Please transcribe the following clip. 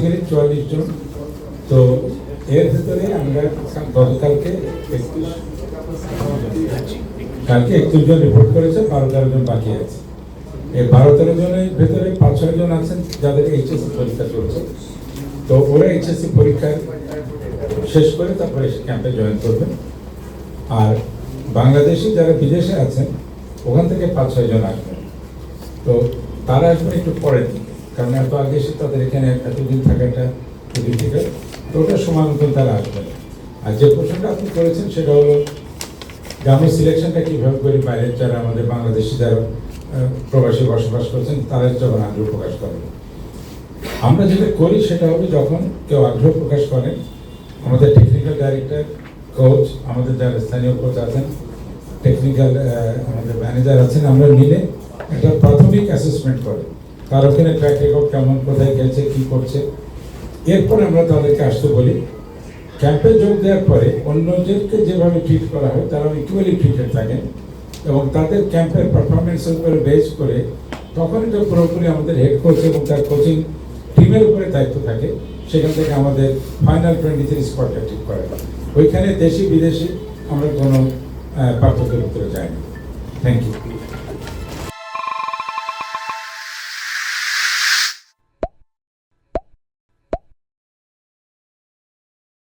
Basically 44 জন। তো এর ভিতরে আমরা গতকালকে 31 জন রিপোর্ট করেছে, 12-13 জন বাকি আছে। এই 12-13 জনের ভেতরে 5-6 জন আছেন যাদের এইচএসসি পরীক্ষা চলছে। তো ওরা এইচএসসি পরীক্ষা শেষ করে তারপরে ক্যাম্পে জয়েন করবেন। আর বাংলাদেশি যারা বিদেশে আছেন ওখান থেকে 5-6 জন আসবেন। তো তারা আসবেন একটু পরের দিকে, কারণ এত আগে এসে তাদের এখানে এতদিন থাকাটা খুবই ঠিক। তো ওটার সময় মতন তারা আসবেন। আর যে প্রশ্নটা আপনি করেছেন সেটা হলো গ্রামের সিলেকশনটা কীভাবে করি, বাইরের যারা আমাদের বাংলাদেশি যারা প্রবাসী বসবাস করছেন তারা যখন আগ্রহ প্রকাশ করেন। আমরা যেটা করি সেটা হবে যখন কেউ আগ্রহ প্রকাশ করেন, আমাদের টেকনিক্যাল ডাইরেক্টর, কোচ, আমাদের যারা স্থানীয় কোচ আছেন, টেকনিক্যাল আমাদের ম্যানেজার আছেন, আমরা মিলে একটা প্রাথমিক অ্যাসেসমেন্ট করি তার ওখানে ট্র্যাক রেকর্ড কেমন, কোথায় গেছে, কী করছে। এরপরে আমরা তাদেরকে আসতে বলি। ক্যাম্পে যোগ দেওয়ার পরে অন্যদেরকে যেভাবে ট্রিট করা হয় তারা ইকুয়ালি ট্রিটেড থাকেন এবং তাদের ক্যাম্পের পারফরমেন্সের উপরে বেস করে তখন এটা পুরোপুরি আমাদের হেড কোচ এবং তার কোচিং টিমের উপরে দায়িত্ব থাকে। সেখান থেকে আমাদের ফাইনাল 23 স্পটটা ঠিক করে। ওইখানে দেশি বিদেশি আমরা কোনো পার্থক্যের ভিতরে যাই না। Thank you.